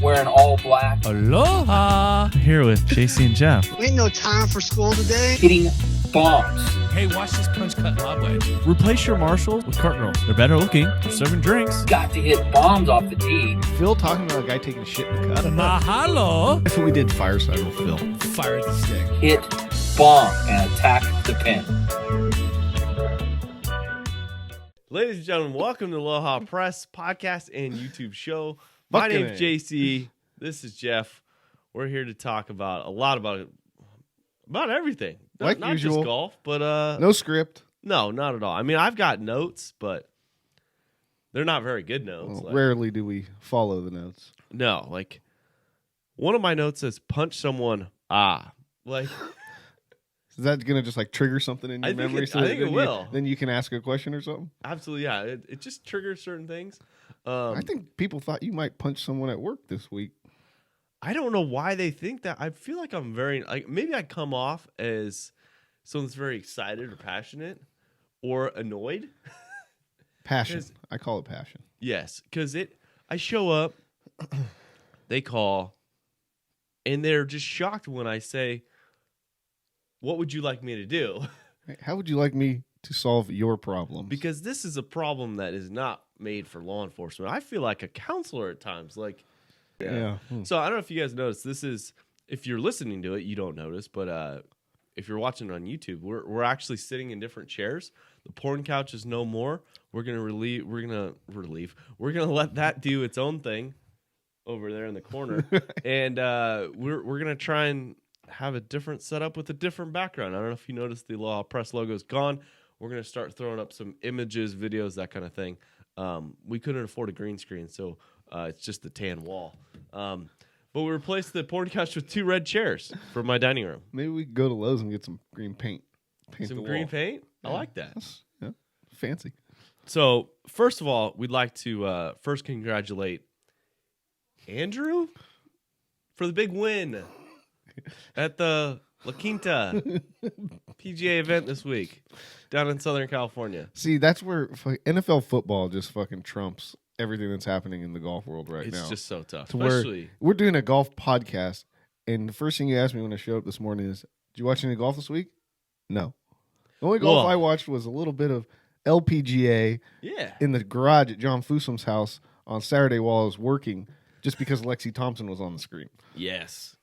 wearing all black, Aloha! Here with JC and Jeff. Ain't no time for school today. hitting bombs. Hey, watch this punch cut lob wedge. Replace your Marshalls with cart girls. They're better looking. They're serving drinks. Got to hit bombs off the tee. Phil talking about a guy taking shit in the cut. Mahalo! That's what we did fireside with Phil. Fire the stick. Hit bomb and attack the pin. Ladies and gentlemen, welcome to Aloha Press podcast and YouTube show. My Fucking name's JC. This is Jeff. We're here to talk about a lot about everything. Like not usual. just golf, but No script. no, not at all. I mean, I've got notes, but they're not very good notes. Well, rarely do we follow the notes. No, like one of my notes says punch someone. Like Is that going to just like trigger something in your memory? I think it will. Then you can ask a question or something? absolutely, yeah. It just triggers certain things. I think people thought you might punch someone at work this week. I don't know why they think that. I feel like I'm very like maybe I come off as someone that's very excited or passionate or annoyed. Passion. I call it passion. Yes, because I show up, they call, and they're just shocked when I say, "What would you like me to do?" Hey, how would you like me to solve your problems? Because this is a problem that is not made for law enforcement. I feel like a counselor at times. Like, yeah. So I don't know if you guys noticed. This is if you're listening to it, you don't notice, but if you're watching it on YouTube, we're actually sitting in different chairs. The porn couch is no more. We're gonna relieve. We're gonna let that do its own thing over there in the corner, and we're gonna try and have a different setup with a different background. I don't know if you noticed the Aloha Press logo is gone. We're gonna start throwing up some images, videos, that kind of thing. We couldn't afford a green screen, so it's just the tan wall. But we replaced the porn couch with 2 red chairs for my dining room. Maybe we could go to Lowe's and get some green paint. Some the green wall. paint? Yeah. I like that. Yeah. Fancy. So, first of all, we'd like to first congratulate Andrew for the big win at the La Quinta PGA event this week down in Southern California. See, that's where NFL football just fucking trumps everything that's happening in the golf world right now. It's just so tough. To where Especially, we're doing a golf podcast, and the first thing you asked me when I showed up this morning is, "Did you watch any golf this week?" No. The only golf Well- I watched was a little bit of LPGA yeah. in the garage at John Fusum's house on Saturday while I was working, just because Lexi Thompson was on the screen. Yes.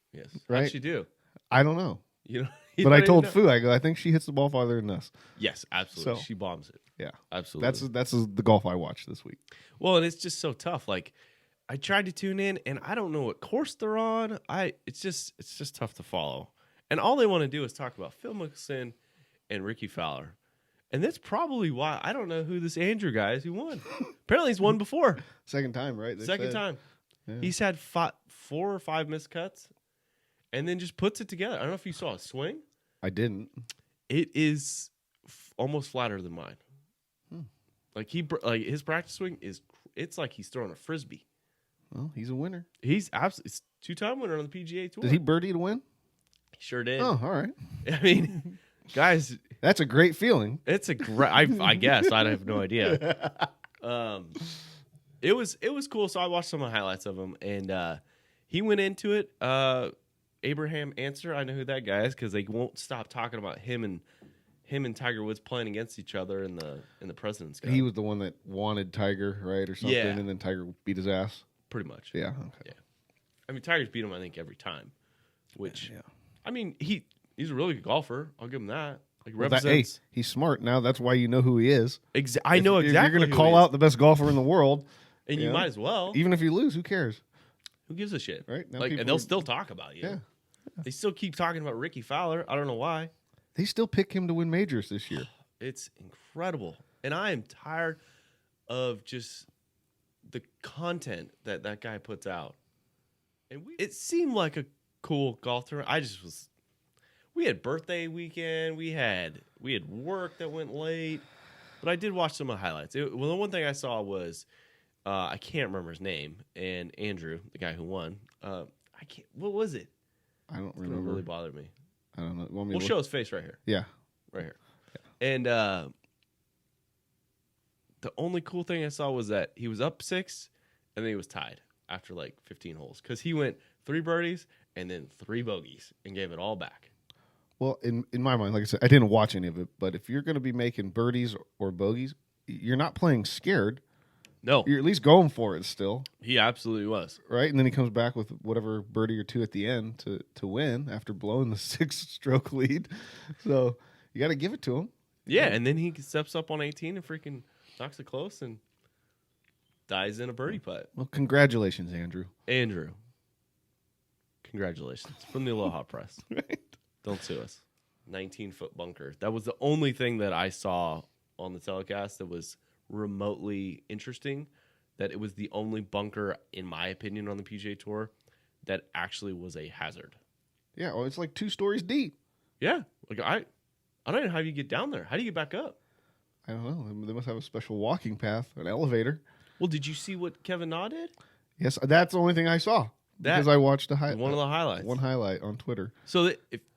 Right? How'd she do? I don't know. You know, But I told Fu, I go, I think she hits the ball farther than us. Yes, absolutely. So- She bombs it. Yeah. Absolutely. That's the golf I watched this week. Well, and it's just so tough. Like, I tried to tune in, and I don't know what course they're on. It's just tough to follow. And all they want to do is talk about Phil Mickelson and Ricky Fowler, and that's probably why I don't know who this Andrew guy is who won. Apparently, he's won before. Second time, right? They Second said. time. Yeah. He's had 4 or 5 missed cuts, and then just puts it together. I don't know if you saw a swing. I didn't. It is almost flatter than mine. Like his practice swing it's like he's throwing a frisbee. Well, he's a winner. He's absolutely 2-time winner on the PGA Tour. Did he birdie to win? He sure did. Oh, all right. I mean, guys, That's a great feeling. it's a great. I guess I have no idea. It was cool. So I watched some of the highlights of him, and he went into it. Abraham Answer, I know who that guy is because they won't stop talking about him and Tiger Woods playing against each other in the President's Cup. He was the one that wanted Tiger, right, or something, Yeah. and then Tiger beat his ass. Pretty much. Yeah. Okay. Yeah. I mean, Tiger's beat him, I think, every time. Which, Yeah. I mean, he's a really good golfer. I'll give him that. Like Well, hey, represents. he's smart now. That's why you know who he is. I know If exactly. you're going to who call he is. out the best golfer in the world, and you yeah. might as well. even if you lose, who cares? Who gives a shit? Right? Now Like, people and they'll are- still talk about you. Yeah. They still keep talking about Ricky Fowler. I don't know why. They still pick him to win majors this year. It's incredible. And I am tired of just the content that guy puts out. And it seemed like a cool golf tournament. We had birthday weekend. We had work that went late. But I did watch some of the highlights. The one thing I saw was, I can't remember his name, and Andrew, the guy who won, what was it? I don't It's gonna remember. really bother me. I don't know. Want me We'll to show look? his face right here. Yeah. Right here. And the only cool thing I saw was that he was up 6 and then he was tied. after like 15 holes because he went 3 birdies and then 3 bogeys and gave it all back. Well, in my mind, like I said, I didn't watch any of it, but if you're going to be making birdies or bogeys, you're not playing scared. No, You're at least going for it still, he absolutely was. right? And then he comes back with whatever birdie or two at the end to win after blowing the 6-stroke lead. So you got to give it to him. Yeah, and then he steps up on 18 and freaking knocks it close and dies in a birdie putt. Well, congratulations, Andrew. Andrew, congratulations from the Aloha Press. Right. Don't sue us. 19-foot bunker. That was the only thing that I saw on the telecast that was remotely interesting. That it was the only bunker, in my opinion, on the PGA Tour that actually was a hazard. Yeah, well, it's like 2 stories deep. Yeah, like I don't even know how you get down there. How do you get back up? I don't know. They must have a special walking path, an elevator. Well, did you see what Kevin Na did? Yes, that's the only thing I saw because I watched one of the highlights. One highlight on Twitter. So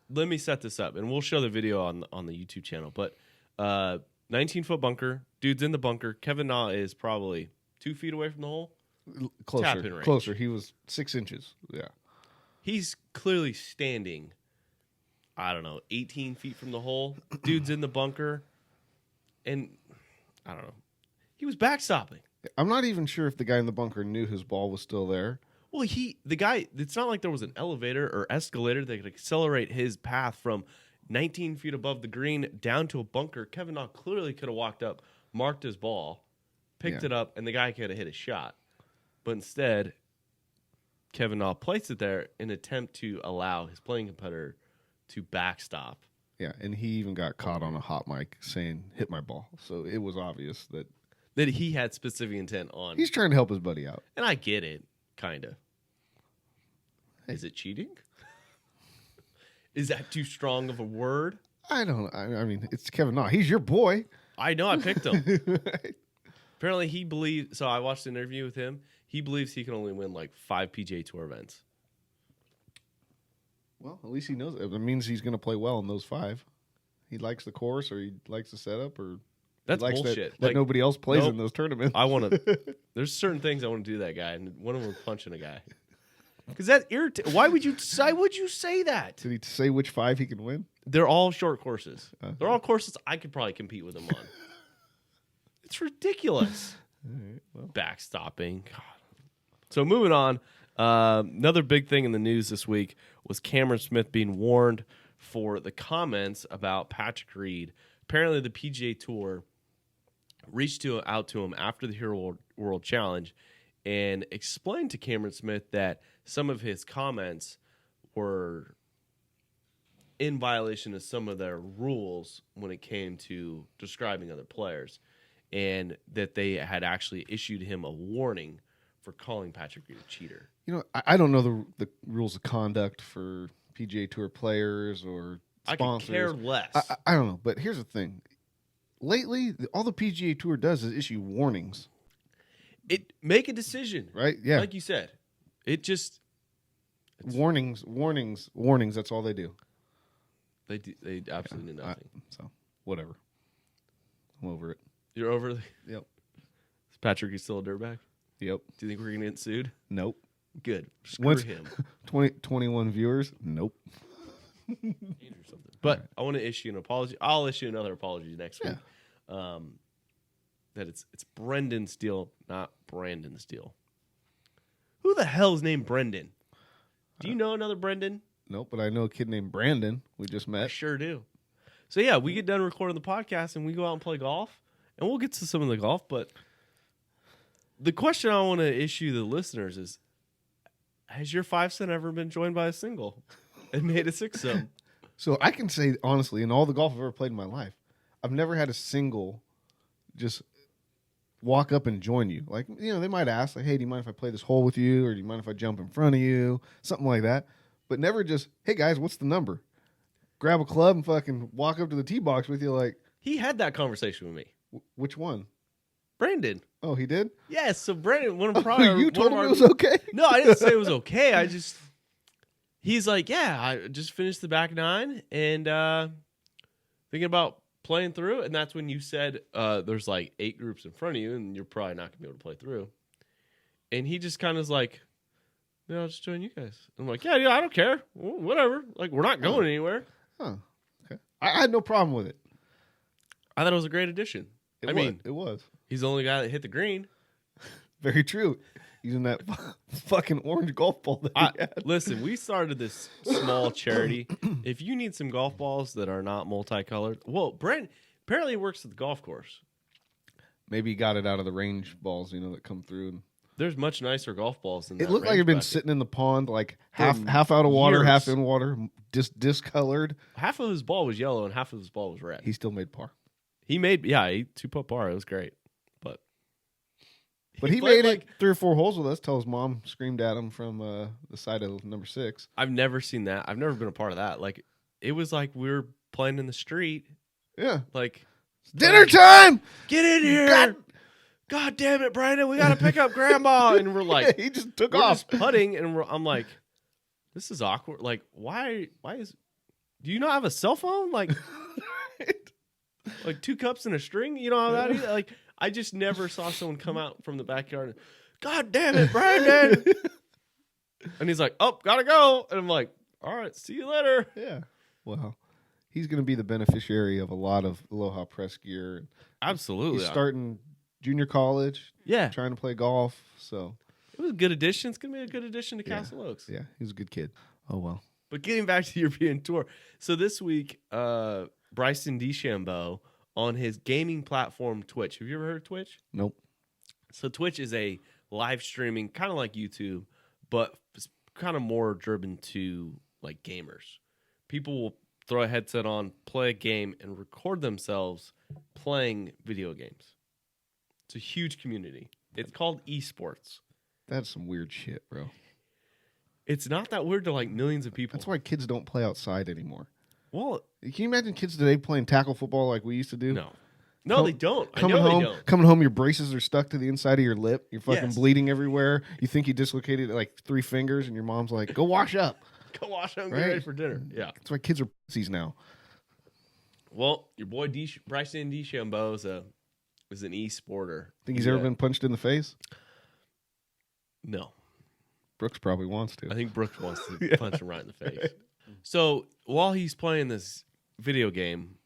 let me set this up, and we'll show the video on the YouTube channel. But 19-foot bunker, dude's in the bunker. Kevin Na is probably 2 feet away from the hole. Tap-in range. Closer. He was 6 inches. Yeah. He's clearly standing, I don't know, 18 feet from the hole. Dude's in the bunker, and I don't know. He was backstopping. I'm not even sure if the guy in the bunker knew his ball was still there. Well, the guy, it's not like there was an elevator or escalator that could accelerate his path from 19 feet above the green down to a bunker. Kevin Na clearly could have walked up, marked his ball, picked it up, and the guy could have hit a shot. But instead, Kevin Na placed it there in an attempt to allow his playing competitor to backstop. Yeah, and he even got caught on a hot mic saying, "Hit my ball." So it was obvious that He had specific intent on. he's trying to help his buddy out. And I get it, kind of. Is it cheating? Is that too strong of a word? I don't. I mean, it's Kevin Na. He's your boy. I know, I picked him. Right. Apparently, he believes. So I watched an interview with him. He believes he can only win like 5 PGA Tour events. Well, at least he knows. It means he's going to play well in those 5. He likes the course, or he likes the setup, or That's he likes bullshit. that Like, nobody else plays nope. in those tournaments. I want to. There's certain things I want to do to that guy, and one of them was punching a guy. Because that irritates. Why would you say that? Did he say which 5 he can win? They're all short courses. Okay. They're all courses I could probably compete with him on. It's ridiculous. All right, well. Backstopping. God. So moving on, another big thing in the news this week was Cameron Smith being warned for the comments about Patrick Reed. Apparently, the PGA Tour reached out to him after the Hero World Challenge and explained to Cameron Smith that some of his comments were in violation of some of their rules when it came to describing other players, and that they had actually issued him a warning for calling Patrick Reed a cheater. You know, I don't know the rules of conduct for PGA Tour players or sponsors. I could care less. I don't know, but here's the thing. Lately, all the PGA Tour does is issue warnings. Make a decision, Right? Yeah. Like you said, Warnings. That's all they do. They absolutely do nothing. So, whatever. I'm over it. You're over. Yep. Is Patrick Reed still a dirtbag? Yep. Do you think we're gonna get sued? Nope. Good. Screw him. 21 viewers? Nope. But I want to issue an apology. I'll issue another apology next week. Yeah. That it's Brendan Steele, not Brandon Steele. Who the hell is named Brendan? Do you know another Brendan? Nope, but I know a kid named Brandon we just I met. sure do. So yeah, we get done recording the podcast and we go out and play golf, and we'll get to some of the golf. But the question I want to issue to the listeners is: has your 5-cent ever been joined by a single and made a 6-some? So I can say, honestly, in all the golf I've ever played in my life, I've never had a single just walk up and join you. Like, you know, they might ask, like, hey, do you mind if I play this hole with you? Or do you mind if I jump in front of you? Something like that. But never just, hey, guys, what's the number? Grab a club and fucking walk up to the tee box with you like, He had that conversation with me. Which one? Brandon. Oh, he did? Yes, so Brandon, one of prior. You told him it was okay? No, I didn't say it was okay. He's like, yeah, I just finished the back 9 and thinking about playing through. And that's when you said there's like 8 groups in front of you and you're probably not going to be able to play through. And he just kind of is like, "No, I'll just join you guys." I'm like, "Yeah, I don't care. Well, whatever. Like, we're not going anywhere." Huh. Okay. I had no problem with it. I thought it was a great addition. It was. He's the only guy that hit the green. Very true. Using that fucking orange golf ball that he had. Listen, we started this small charity. If you need some golf balls that are not multicolored, well, Brent apparently works at the golf course. Maybe he got it out of the range balls, that come through. And There's much nicer golf balls than that. it looked like range it'd been bucket. sitting in the pond, like half out of water, years. half in water, just discolored. Half of his ball was yellow and half of his ball was red. He still made par. He 2-putt par. It was great. But he played, made it 3 or 4 holes with us till his mom screamed at him from the side of number 6. I've never seen that. I've never been a part of that. Like, it was like we were playing in the street. Yeah. Like, Dinner time! get in here! God damn it, Brandon! We gotta pick up Grandma. And we're like, he just took we're off. just putting, and I'm like, this is awkward. Like, why is? Do you not have a cell phone? Like, like 2 cups and a string? You don't have that either? Like, I just never saw someone come out from the backyard and, God damn it, Brandon! And he's like, oh, gotta go. And I'm like, all right, see you later. Yeah. Well, he's going to be the beneficiary of a lot of Aloha Press gear. Absolutely. He's starting junior college, Yeah. trying to play golf. So, It was a good addition. It's going to be a good addition to Castle Oaks. yeah, he's a good kid. Oh, well. But getting back to the European Tour. So this week, Bryson DeChambeau on his gaming platform Twitch. Have you ever heard of Twitch? Nope. So Twitch is a live streaming, kind of like YouTube, but it's kind of more driven to like gamers. People will throw a headset on, play a game, and record themselves playing video games. It's a huge community. It's called esports. That's some weird shit, bro. It's not that weird to like millions of people. That's why kids don't play outside anymore. Well, Can you imagine kids today playing tackle football like we used to do? no, they don't. I Coming know home, they don't. coming home, your braces are stuck to the inside of your lip. You're fucking Yes. bleeding everywhere. You think you dislocated like 3 fingers, and your mom's like, "Go wash up." Go wash up and Right? get ready for dinner. Yeah. That's why kids are pussies now. Well, your boy Bryson DeChambeau is an e-sporter. Think he's ever been punched in the face? No. Brooks probably wants to. I think Brooks wants to punch him right in the face. So while he's playing this video game,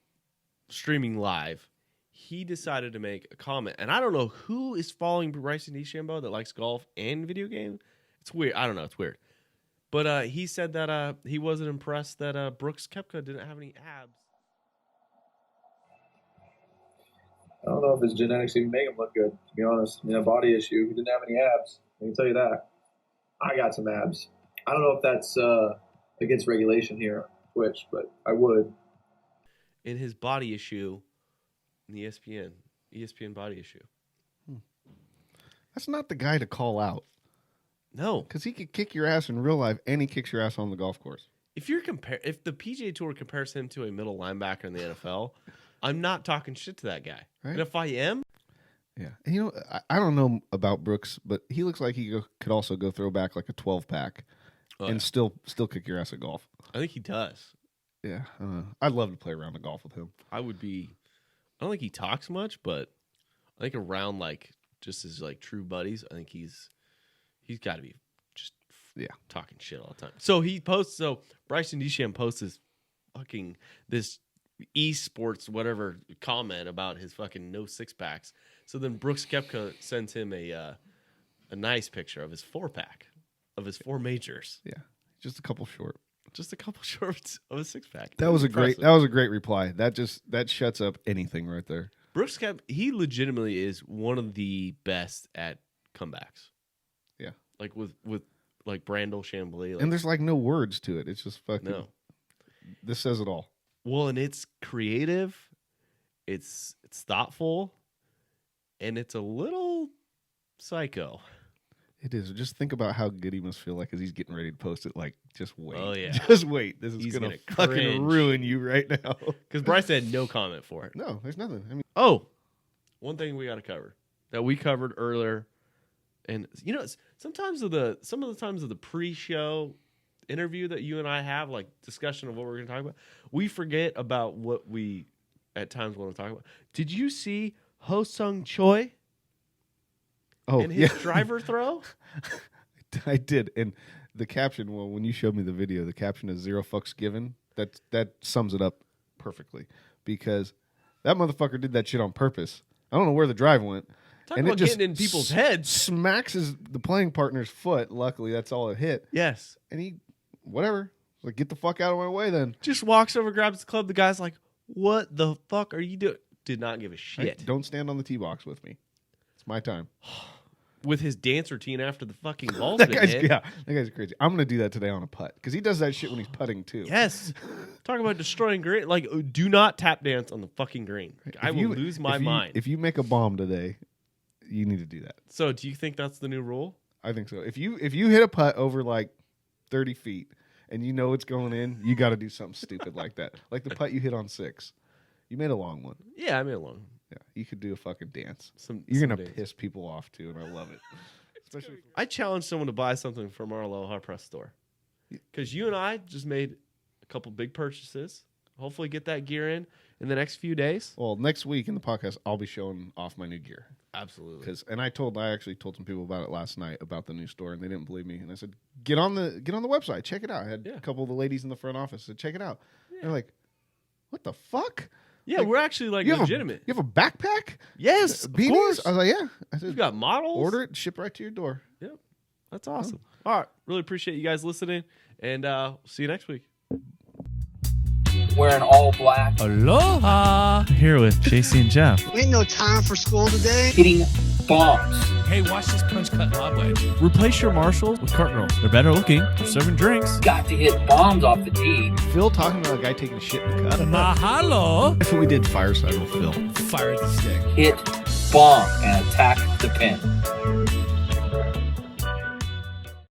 streaming live, he decided to make a comment. And I don't know who is following Bryson DeChambeau that likes golf and video game. It's weird. I don't know. It's weird. But he said that he wasn't impressed that Brooks Koepka didn't have any abs. I don't know if his genetics even make him look good, to be honest. I mean, a body issue. He didn't have any abs. I can tell you that. I got some abs. I don't know if that's against regulation here on Twitch, but I would. In his body issue, in the ESPN body issue. That's not the guy to call out No. because he could kick your ass in real life, and he kicks your ass on the golf course. If the PGA Tour compares him to a middle linebacker in the NFL, I'm not talking shit to that guy. Right. And if I am, Yeah, and I don't know about Brooks, but he looks like he could also go throw back like a 12-pack and still kick your ass at golf. I think he does. Yeah, I'd love to play around the golf with him. I don't think he talks much, but I think around like just as like true buddies, I think he's got to be just talking shit all the time. So Bryson DeChambeau posts this esports whatever comment about his fucking no 6-packs. So then Brooks Koepka sends him a nice picture of his 4-pack of his 4 majors. Yeah, just a couple short. Just a couple shorts of a 6-pack. That was a great reply. That shuts up anything right there. Brooks Koepka, he legitimately is one of the best at comebacks. Yeah, like with like Brandel Chambly. Like, and there's like no words to it. It's just fucking. no. This says it all. Well, and it's creative, it's thoughtful, and it's a little psycho. It is. Just think about how good he must feel like as he's getting ready to post it. Like, just wait. Oh, yeah. Just wait. This is He's gonna gonna fucking cringe. ruin you right now. Because Bryson had no comment for it. No, there's nothing. I mean, Oh, one thing we got to cover that we covered earlier, and sometimes of the pre-show interview that you and I have, like discussion of what we're going to talk about, we forget about what we at times want to talk about. Did you see Ho Sung Choi? Oh, and his yeah. driver throw? I did. And the caption, well, when you showed me the video, the caption is 0 fucks given. That sums it up perfectly because that motherfucker did that shit on purpose. I don't know where the drive went. Talk and about it just getting in people's heads. Smacks the playing partner's foot. Luckily, that's all it hit. Yes. And he, whatever, like, get the fuck out of my way then. Just walks over, grabs the club. The guy's like, what the fuck are you doing? Did not give a shit. Right? Don't stand on the tee box with me. It's my time. With his dance routine after the fucking ball's That been guy's, hit. yeah, that guy's crazy. I'm going to do that today on a putt because he does that shit when he's putting too. Yes. Talk about destroying green. Like, do not tap dance on the fucking green. I will lose my mind. If you make a bomb today, you need to do that. So, do you think that's the new rule? I think so. If you hit a putt over like 30 feet and you know it's going in, you got to do something stupid like that. Like the putt you hit on 6. You made a long one. Yeah, I mean, along. Yeah, you could do a fucking dance. Some You're going to dance. piss people off too, and I love it. Especially I challenge someone to buy something from our Aloha Press store. Because you and I just made a couple big purchases. Hopefully get that gear in the next few days. well, next week in the podcast, I'll be showing off my new gear. Absolutely. And I actually told some people about it last night about the new store, and they didn't believe me. And I said, get on the website, check it out. I had a couple of the ladies in the front office said, check it out. They're like, what the fuck? Yeah, Like, we're actually like you have legitimate. You have a backpack? Yes, of Beanies? course. I was like, yeah. I said, We've got models. order it, ship right to your door. Yep. That's awesome. All right. Really appreciate you guys listening. And see you next week. Wearing all black. Aloha! Here with JC and Jeff. Ain't no time for school today. Hitting bombs. Hey, watch this punch cut lob wedge. Replace your Marshalls with Cart Girls. They're better looking. They're serving drinks. Got to hit bombs off the tee. Phil talking about a guy taking shit in the cut. Mahalo! We did fireside with Phil. Fire at the stick. Hit bomb and attack the pin.